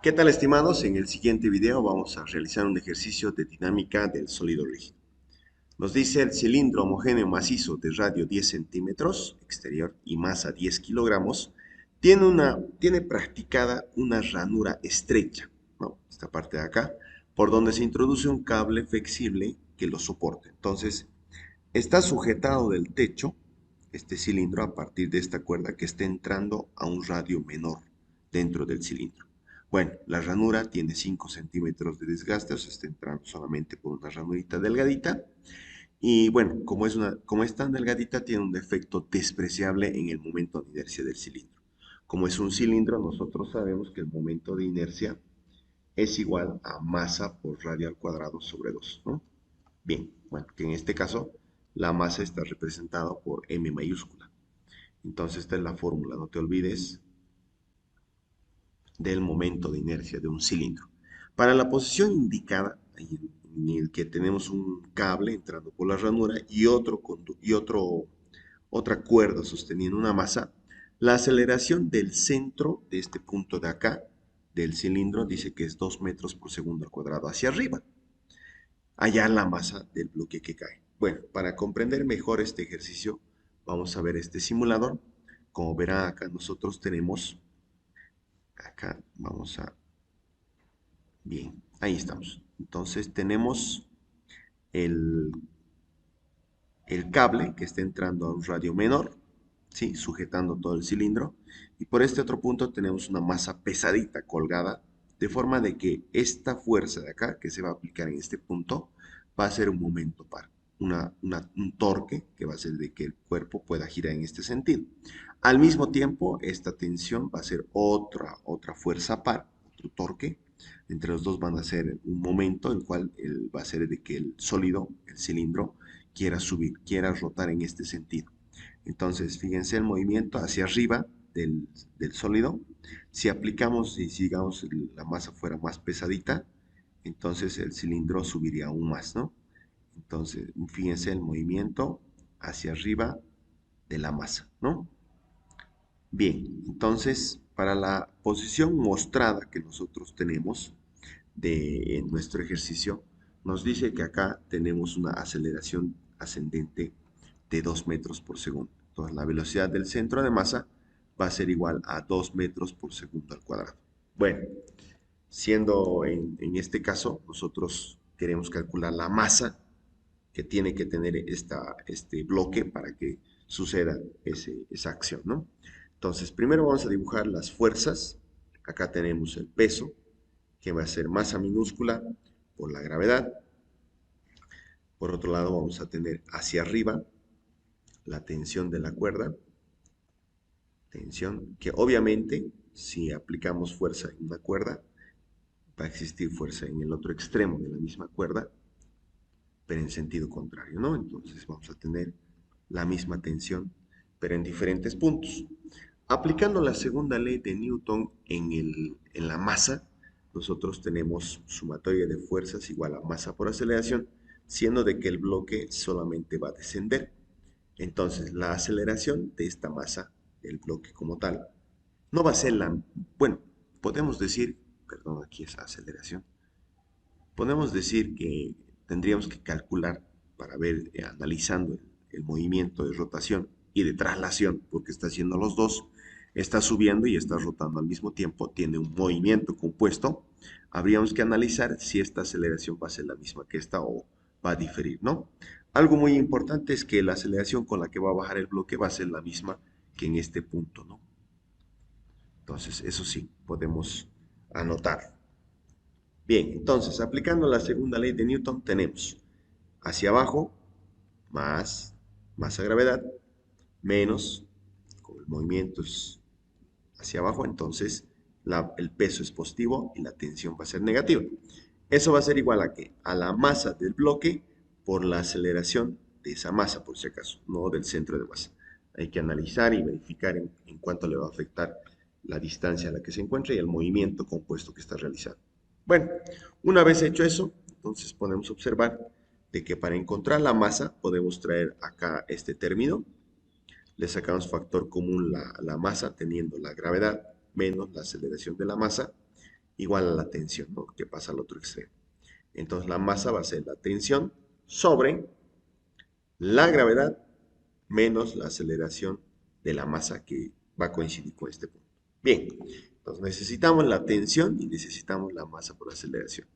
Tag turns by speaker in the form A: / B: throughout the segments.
A: ¿Qué tal, estimados? En el siguiente video vamos a realizar un ejercicio de dinámica del sólido rígido. Nos dice el cilindro homogéneo macizo de radio 10 centímetros exterior y masa 10 kilogramos tiene practicada una ranura estrecha, ¿no? Esta parte de acá, por donde se introduce un cable flexible que lo soporte. Entonces, está sujetado del techo este cilindro a partir de esta cuerda que está entrando a un radio menor dentro del cilindro. Bueno, la ranura tiene 5 centímetros de desgaste, o sea, está entrando solamente por una ranurita delgadita. Y bueno, como es tan delgadita, tiene un efecto despreciable en el momento de inercia del cilindro. Como es un cilindro, nosotros sabemos que el momento de inercia es igual a masa por radio al cuadrado sobre 2, ¿no? Bien, bueno, que en este caso la masa está representada por m mayúscula. Entonces esta es la fórmula, no te olvides del momento de inercia de un cilindro. Para la posición indicada, en el que tenemos un cable entrando por la ranura otra cuerda sosteniendo una masa, la aceleración del centro de este punto de acá, del cilindro, dice que es 2 metros por segundo al cuadrado hacia arriba. Hallar la masa del bloque que cae. Bueno, para comprender mejor este ejercicio, vamos a ver este simulador. Como verán acá nosotros tenemos, acá vamos a, bien, ahí estamos. Entonces tenemos el, el cable que está entrando a un radio menor, ¿sí? Sujetando todo el cilindro. Y por este otro punto tenemos una masa pesadita colgada, de forma de que esta fuerza de acá, que se va a aplicar en este punto, va a ser un momento par, un torque que va a hacer de que el cuerpo pueda girar en este sentido. Al mismo tiempo, esta tensión va a ser otra fuerza par, otro torque. Entre los dos van a ser un momento, el cual va a ser de que el sólido, el cilindro, quiera subir, quiera rotar en este sentido. Entonces, fíjense el movimiento hacia arriba del sólido. Si aplicamos, si digamos la masa fuera más pesadita, entonces el cilindro subiría aún más, ¿no? Entonces, fíjense el movimiento hacia arriba de la masa, ¿no? Bien, entonces, para la posición mostrada que nosotros tenemos en nuestro ejercicio, nos dice que acá tenemos una aceleración ascendente de 2 metros por segundo. Entonces, la velocidad del centro de masa va a ser igual a 2 metros por segundo al cuadrado. Bueno, siendo en este caso, nosotros queremos calcular la masa que tiene que tener este bloque para que suceda esa acción, ¿no? Entonces, primero vamos a dibujar las fuerzas. Acá tenemos el peso, que va a ser masa minúscula por la gravedad. Por otro lado, vamos a tener hacia arriba la tensión de la cuerda, tensión que obviamente si aplicamos fuerza en una cuerda, va a existir fuerza en el otro extremo de la misma cuerda, pero en sentido contrario, ¿no? Entonces vamos a tener la misma tensión, pero en diferentes puntos. Aplicando la segunda ley de Newton en la masa, nosotros tenemos sumatoria de fuerzas igual a masa por aceleración, siendo de que el bloque solamente va a descender. Entonces, la aceleración de esta masa, del bloque como tal, no va a ser bueno, podemos decir, perdón, aquí es aceleración, podemos decir que tendríamos que calcular para ver, analizando el movimiento de rotación y de traslación, porque está haciendo los dos, está subiendo y está rotando al mismo tiempo, tiene un movimiento compuesto, habríamos que analizar si esta aceleración va a ser la misma que esta o va a diferir, ¿no? Algo muy importante es que la aceleración con la que va a bajar el bloque va a ser la misma que en este punto, ¿no? Entonces, eso sí, podemos anotar. Bien, entonces, aplicando la segunda ley de Newton, tenemos hacia abajo, más masa gravedad, menos, como el movimiento es hacia abajo, entonces el peso es positivo y la tensión va a ser negativa. Eso va a ser igual a ¿qué? A la masa del bloque por la aceleración de esa masa, por si acaso, no del centro de masa. Hay que analizar y verificar en cuánto le va a afectar la distancia a la que se encuentra y el movimiento compuesto que está realizando. Bueno, una vez hecho eso, entonces podemos observar de que para encontrar la masa podemos traer acá este término, le sacamos factor común la masa teniendo la gravedad menos la aceleración de la masa igual a la tensión, ¿no? Que pasa al otro extremo. Entonces la masa va a ser la tensión sobre la gravedad menos la aceleración de la masa que va a coincidir con este punto. Bien, entonces necesitamos la tensión y necesitamos la masa por aceleración.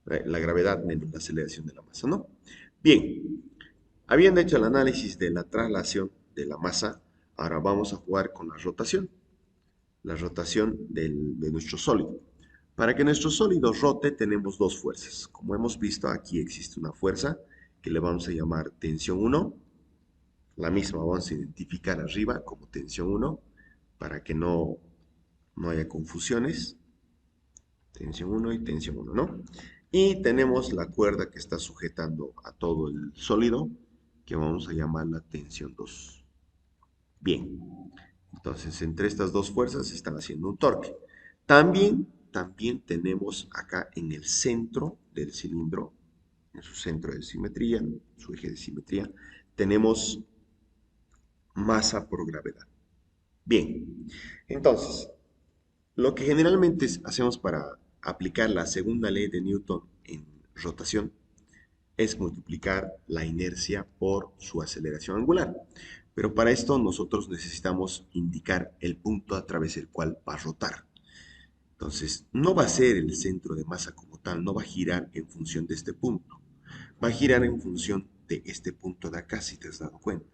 A: La gravedad menos la aceleración de la masa, ¿no? Bien, habiendo hecho el análisis de la traslación de la masa, ahora vamos a jugar con la rotación de nuestro sólido. Para que nuestro sólido rote tenemos dos fuerzas. Como hemos visto, aquí existe una fuerza que le vamos a llamar tensión 1. La misma vamos a identificar arriba como tensión 1 para que no haya confusiones. Tensión 1 y tensión 1, ¿no? Y tenemos la cuerda que está sujetando a todo el sólido, que vamos a llamar la tensión 2. Bien, entonces entre estas dos fuerzas están haciendo un torque. También tenemos acá en el centro del cilindro, en su centro de simetría, en su eje de simetría, tenemos masa por gravedad. Bien, entonces, lo que generalmente hacemos para aplicar la segunda ley de Newton en rotación es multiplicar la inercia por su aceleración angular. Pero para esto nosotros necesitamos indicar el punto a través del cual va a rotar. Entonces, no va a ser el centro de masa como tal, no va a girar en función de este punto. Va a girar en función de este punto de acá, si te has dado cuenta,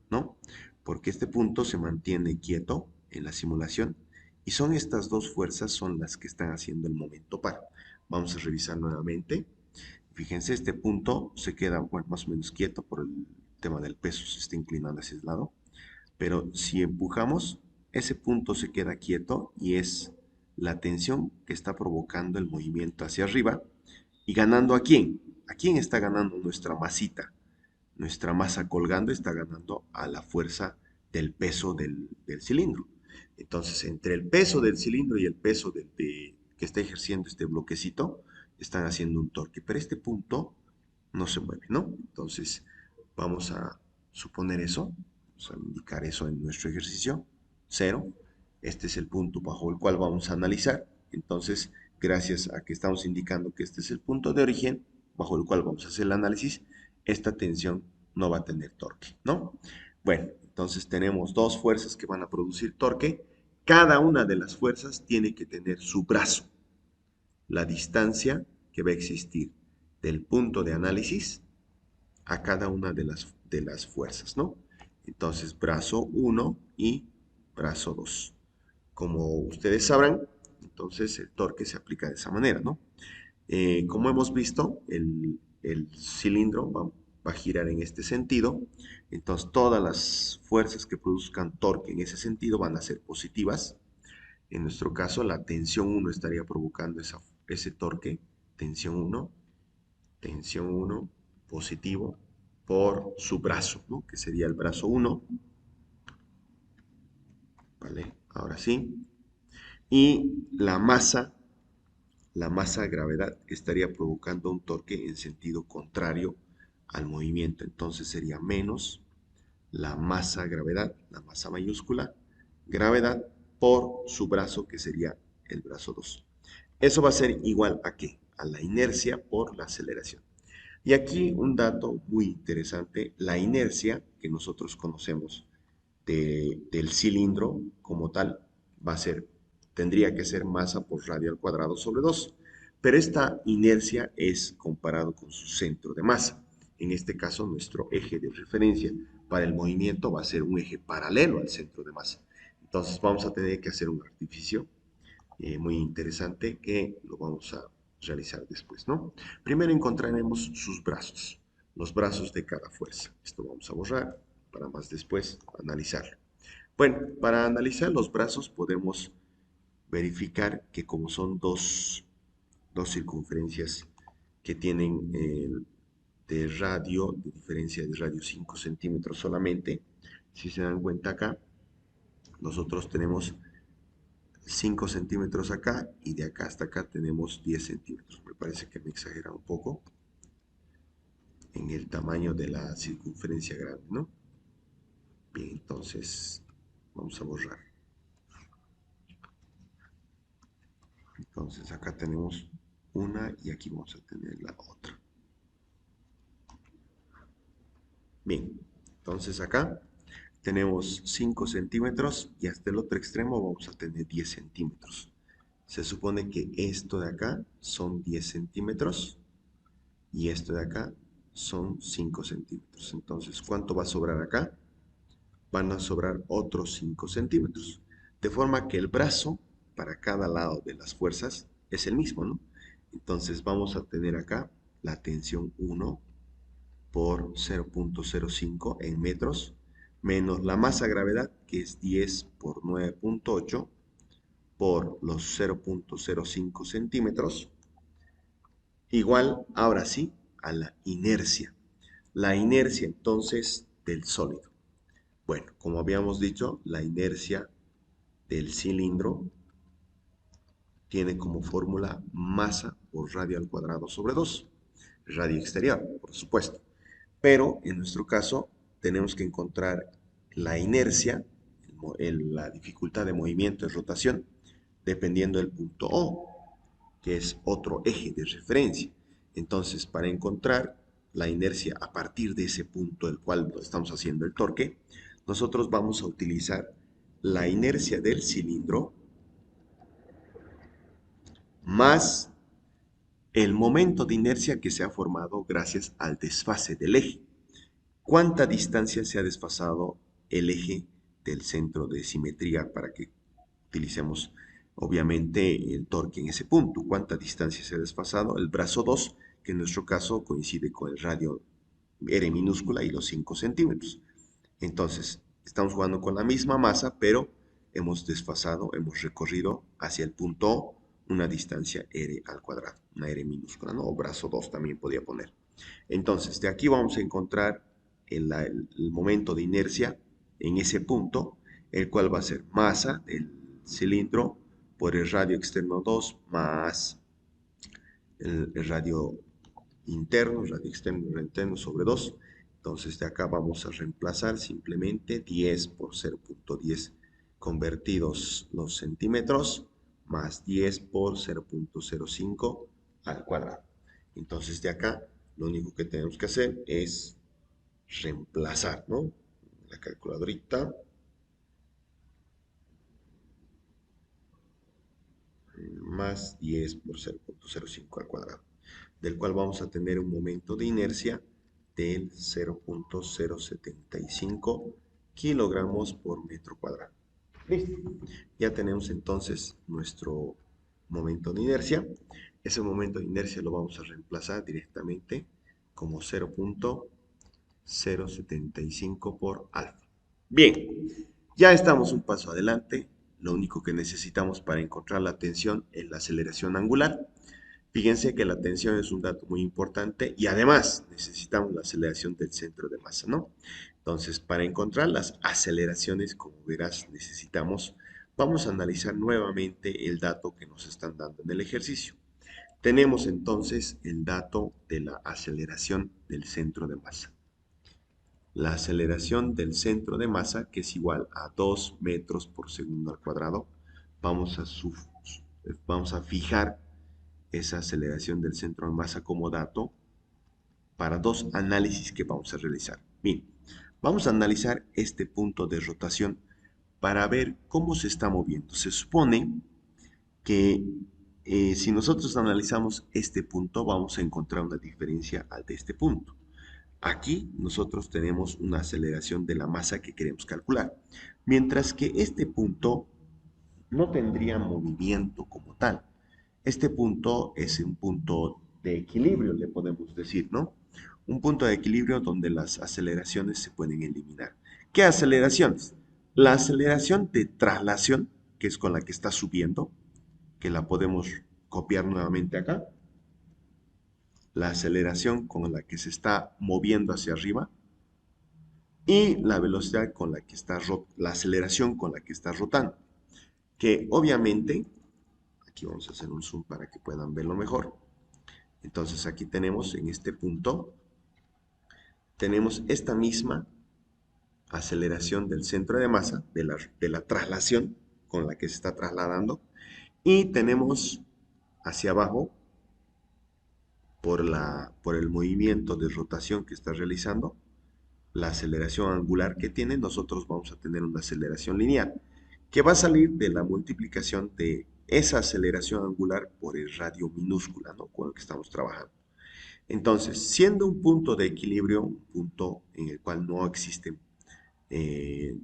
A: ¿no? Porque este punto se mantiene quieto en la simulación y son estas dos fuerzas son las que están haciendo el momento par. Vamos a revisar nuevamente. Fíjense, este punto se queda, bueno, más o menos quieto por el tema del peso, se está inclinando hacia el lado. Pero si empujamos, ese punto se queda quieto y es la tensión que está provocando el movimiento hacia arriba. ¿Y ganando a quién? ¿A quién está ganando nuestra masita? Nuestra masa colgando está ganando a la fuerza del peso del cilindro. Entonces, entre el peso del cilindro y el peso que está ejerciendo este bloquecito, están haciendo un torque. Pero este punto no se mueve, ¿no? Entonces, vamos a suponer eso, vamos a indicar eso en nuestro ejercicio, 0. Este es el punto bajo el cual vamos a analizar. Entonces, gracias a que estamos indicando que este es el punto de origen bajo el cual vamos a hacer el análisis, esta tensión no va a tener torque, ¿no? Bueno, entonces tenemos dos fuerzas que van a producir torque. Cada una de las fuerzas tiene que tener su brazo, la distancia que va a existir del punto de análisis a cada una de las fuerzas, ¿no? Entonces, brazo 1 y brazo 2. Como ustedes sabrán, entonces el torque se aplica de esa manera, ¿no? Como hemos visto, el cilindro va a girar en este sentido, entonces todas las fuerzas que produzcan torque en ese sentido van a ser positivas. En nuestro caso, la tensión 1 estaría provocando ese torque, tensión 1 positivo por su brazo, ¿no? Que sería el brazo 1, ¿vale? Ahora sí. Y la masa gravedad estaría provocando un torque en sentido contrario al movimiento. Entonces sería menos la masa gravedad, la masa mayúscula, gravedad por su brazo, que sería el brazo 2. Eso va a ser igual a ¿qué? A la inercia por la aceleración. Y aquí un dato muy interesante, la inercia que nosotros conocemos del cilindro como tal tendría que ser masa por radio al cuadrado sobre 2. Pero esta inercia es comparado con su centro de masa. En este caso, nuestro eje de referencia para el movimiento va a ser un eje paralelo al centro de masa. Entonces vamos a tener que hacer un artificio muy interesante que lo vamos a realizar después, ¿no? Primero encontraremos sus brazos, los brazos de cada fuerza. Esto vamos a borrar para más después analizarlo. Bueno, para analizar los brazos podemos verificar que como son dos circunferencias que tienen de diferencia de radio 5 centímetros solamente, si se dan cuenta acá, nosotros tenemos 5 centímetros acá y de acá hasta acá tenemos 10 centímetros. Me parece que me exagera un poco en el tamaño de la circunferencia grande, ¿no? Bien, entonces vamos a borrar. Entonces acá tenemos una y aquí vamos a tener la otra. Bien, entonces acá tenemos 5 centímetros y hasta el otro extremo vamos a tener 10 centímetros. Se supone que esto de acá son 10 centímetros y esto de acá son 5 centímetros. Entonces, ¿cuánto va a sobrar acá? Van a sobrar otros 5 centímetros. De forma que el brazo para cada lado de las fuerzas es el mismo, ¿no? Entonces vamos a tener acá la tensión 1 por 0.05 en metros, menos la masa gravedad, que es 10 por 9.8, por los 0.05 centímetros, igual, ahora sí, a la inercia. La inercia entonces del sólido. Bueno, como habíamos dicho, la inercia del cilindro tiene como fórmula masa por radio al cuadrado sobre 2. Radio exterior, por supuesto. Pero en nuestro caso tenemos que encontrar la inercia, la dificultad de movimiento y rotación, dependiendo del punto O, que es otro eje de referencia. Entonces, para encontrar la inercia a partir de ese punto del cual estamos haciendo el torque, nosotros vamos a utilizar la inercia del cilindro más el momento de inercia que se ha formado gracias al desfase del eje. ¿Cuánta distancia se ha desfasado el eje del centro de simetría para que utilicemos obviamente el torque en ese punto? ¿Cuánta distancia se ha desfasado? El brazo 2, que en nuestro caso coincide con el radio R minúscula y los 5 centímetros. Entonces, estamos jugando con la misma masa, pero hemos desfasado, hemos recorrido hacia el punto O una distancia R al cuadrado, una R minúscula, ¿no? O brazo 2 también podía poner. Entonces, de aquí vamos a encontrar el momento de inercia en ese punto, el cual va a ser masa del cilindro por el radio externo 2 más el radio interno, radio externo, radio interno sobre 2. Entonces de acá vamos a reemplazar simplemente 10 por 0.10 convertidos los centímetros más 10 por 0.05 al cuadrado. Entonces de acá lo único que tenemos que hacer es reemplazar, ¿no? La calculadorita. Más 10 por 0.05 al cuadrado, del cual vamos a tener un momento de inercia del 0.075 kilogramos por metro cuadrado. Listo. Ya tenemos entonces nuestro momento de inercia. Ese momento de inercia lo vamos a reemplazar directamente como 0.075 por alfa. Bien, ya estamos un paso adelante. Lo único que necesitamos para encontrar la tensión es la aceleración angular. Fíjense que la tensión es un dato muy importante y además necesitamos la aceleración del centro de masa, ¿no? Entonces, para encontrar las aceleraciones, como verás, vamos a analizar nuevamente el dato que nos están dando en el ejercicio. Tenemos entonces el dato de la aceleración del centro de masa. La aceleración del centro de masa, que es igual a 2 metros por segundo al cuadrado, vamos a fijar esa aceleración del centro de masa como dato para dos análisis que vamos a realizar. Bien, vamos a analizar este punto de rotación para ver cómo se está moviendo. Se supone que si nosotros analizamos este punto, vamos a encontrar una diferencia al de este punto. Aquí nosotros tenemos una aceleración de la masa que queremos calcular, mientras que este punto no tendría movimiento como tal. Este punto es un punto de equilibrio, le podemos decir, ¿no? Un punto de equilibrio donde las aceleraciones se pueden eliminar. ¿Qué aceleraciones? La aceleración de traslación, que es con la que está subiendo, que la podemos copiar nuevamente acá. La aceleración con la que se está moviendo hacia arriba y la velocidad con la que está, la aceleración con la que está rotando, que obviamente, aquí vamos a hacer un zoom para que puedan verlo mejor. Entonces aquí tenemos en este punto, tenemos esta misma aceleración del centro de masa, de la traslación con la que se está trasladando, y tenemos hacia abajo por el movimiento de rotación que está realizando, la aceleración angular que tiene, nosotros vamos a tener una aceleración lineal, que va a salir de la multiplicación de esa aceleración angular por el radio minúscula, ¿no? Con el que estamos trabajando. Entonces, siendo un punto de equilibrio, un punto en el cual no existen, eh,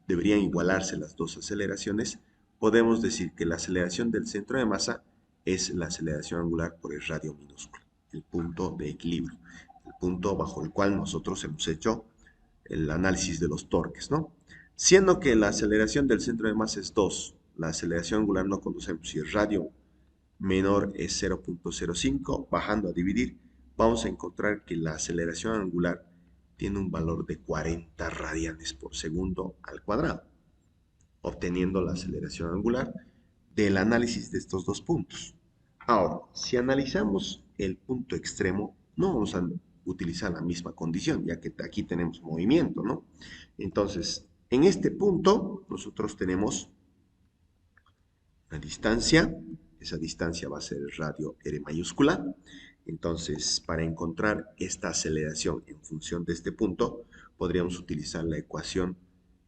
A: deberían igualarse las dos aceleraciones, podemos decir que la aceleración del centro de masa es la aceleración angular por el radio minúsculo, el punto de equilibrio, el punto bajo el cual nosotros hemos hecho el análisis de los torques, ¿no? Siendo que la aceleración del centro de masa es 2, la aceleración angular no conocemos, si el radio menor es 0.05, bajando a dividir, vamos a encontrar que la aceleración angular tiene un valor de 40 radianes por segundo al cuadrado, obteniendo la aceleración angular del análisis de estos dos puntos. Ahora, si analizamos el punto extremo, no vamos a utilizar la misma condición, ya que aquí tenemos movimiento, ¿no? Entonces, en este punto, nosotros tenemos una distancia, esa distancia va a ser el radio R mayúscula. Entonces, para encontrar esta aceleración en función de este punto, podríamos utilizar la ecuación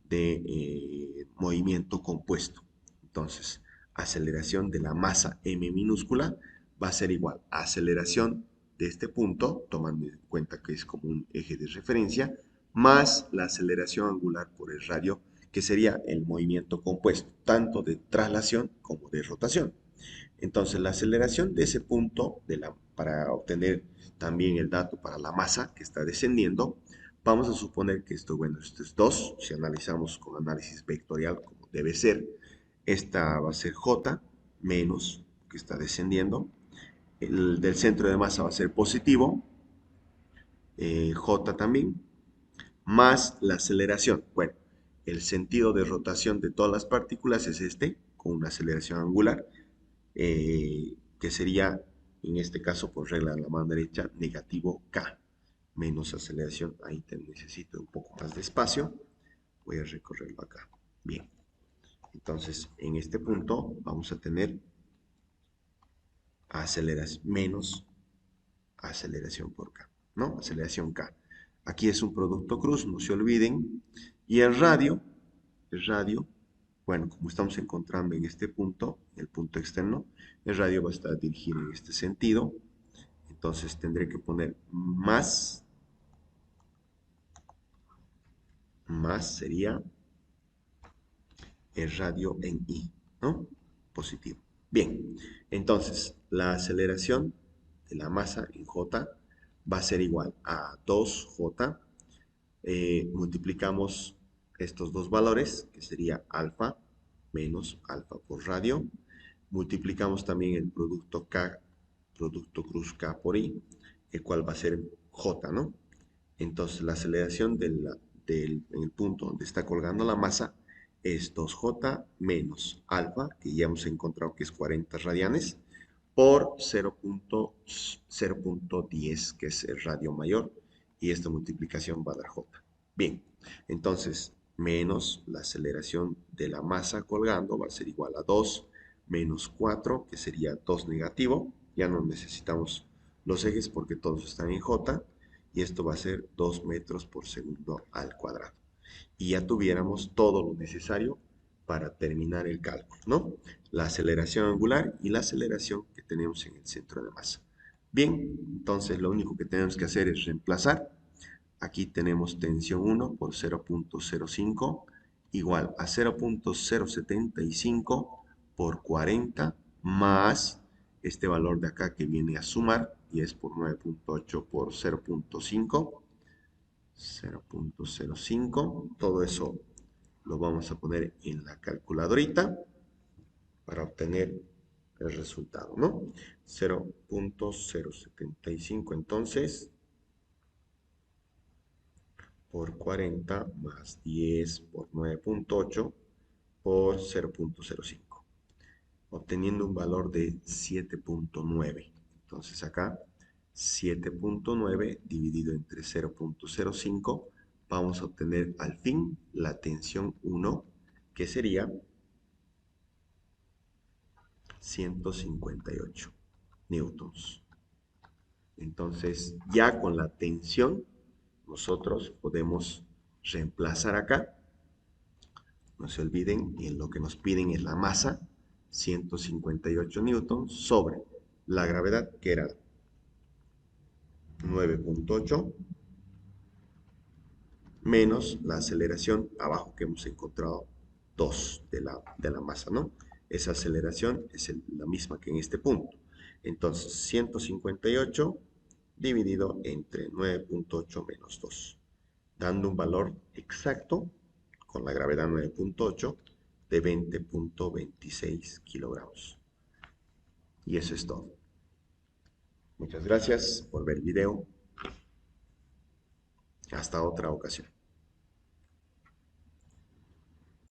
A: de movimiento compuesto. Entonces, aceleración de la masa m minúscula va a ser igual a aceleración de este punto, tomando en cuenta que es como un eje de referencia, más la aceleración angular por el radio, que sería el movimiento compuesto, tanto de traslación como de rotación. Entonces, la aceleración de ese punto, para obtener también el dato para la masa que está descendiendo, vamos a suponer que esto, bueno, esto es 2, si analizamos con análisis vectorial como debe ser, esta va a ser J menos, que está descendiendo, el del centro de masa va a ser positivo, J también, más la aceleración. Bueno, el sentido de rotación de todas las partículas es este, con una aceleración angular, que sería, en este caso, por regla de la mano derecha, negativo K, menos aceleración. Ahí te necesito un poco más de espacio. Voy a recorrerlo acá. Bien. Entonces, en este punto vamos a tener menos aceleración por K, ¿no? Aceleración K. Aquí es un producto cruz, no se olviden. Y el radio, bueno, como estamos encontrando en este punto, el punto externo, el radio va a estar dirigido en este sentido. Entonces tendré que poner más sería el radio en I, ¿no? Positivo. Bien, entonces la aceleración de la masa en J va a ser igual a 2J, multiplicamos estos dos valores, que sería alfa menos alfa por radio, multiplicamos también el producto K, producto cruz K por I, el cual va a ser J, ¿no? Entonces la aceleración en el punto donde está colgando la masa es 2J menos alfa, que ya hemos encontrado que es 40 radianes, por 0.10, que es el radio mayor, y esta multiplicación va a dar J. Bien, entonces, menos la aceleración de la masa colgando va a ser igual a 2 menos 4, que sería 2 negativo. Ya no necesitamos los ejes porque todos están en J, y esto va a ser 2 metros por segundo al cuadrado. Y ya tuviéramos todo lo necesario para terminar el cálculo, ¿no? La aceleración angular y la aceleración que tenemos en el centro de masa. Bien, entonces lo único que tenemos que hacer es reemplazar. Aquí tenemos tensión 1 por 0.05 igual a 0.075 por 40 más este valor de acá que viene a sumar y es por 9.8 por 0.5. 0.05. Todo eso lo vamos a poner en la calculadorita para obtener el resultado, ¿no? 0.075 entonces por 40 más 10 por 9.8 por 0.05, obteniendo un valor de 7.9. Entonces acá 7.9 dividido entre 0.05, vamos a obtener al fin la tensión 1, que sería 158 newtons. Entonces, ya con la tensión, nosotros podemos reemplazar acá. No se olviden, en lo que nos piden es la masa, 158 newtons, sobre la gravedad, que era 9.8, menos la aceleración abajo que hemos encontrado 2 de la masa, ¿no? Esa aceleración es la misma que en este punto. Entonces, 158 dividido entre 9.8 menos 2, dando un valor exacto, con la gravedad 9.8, de 20.26 kilogramos. Y eso es todo. Muchas gracias por ver el video. Hasta otra ocasión.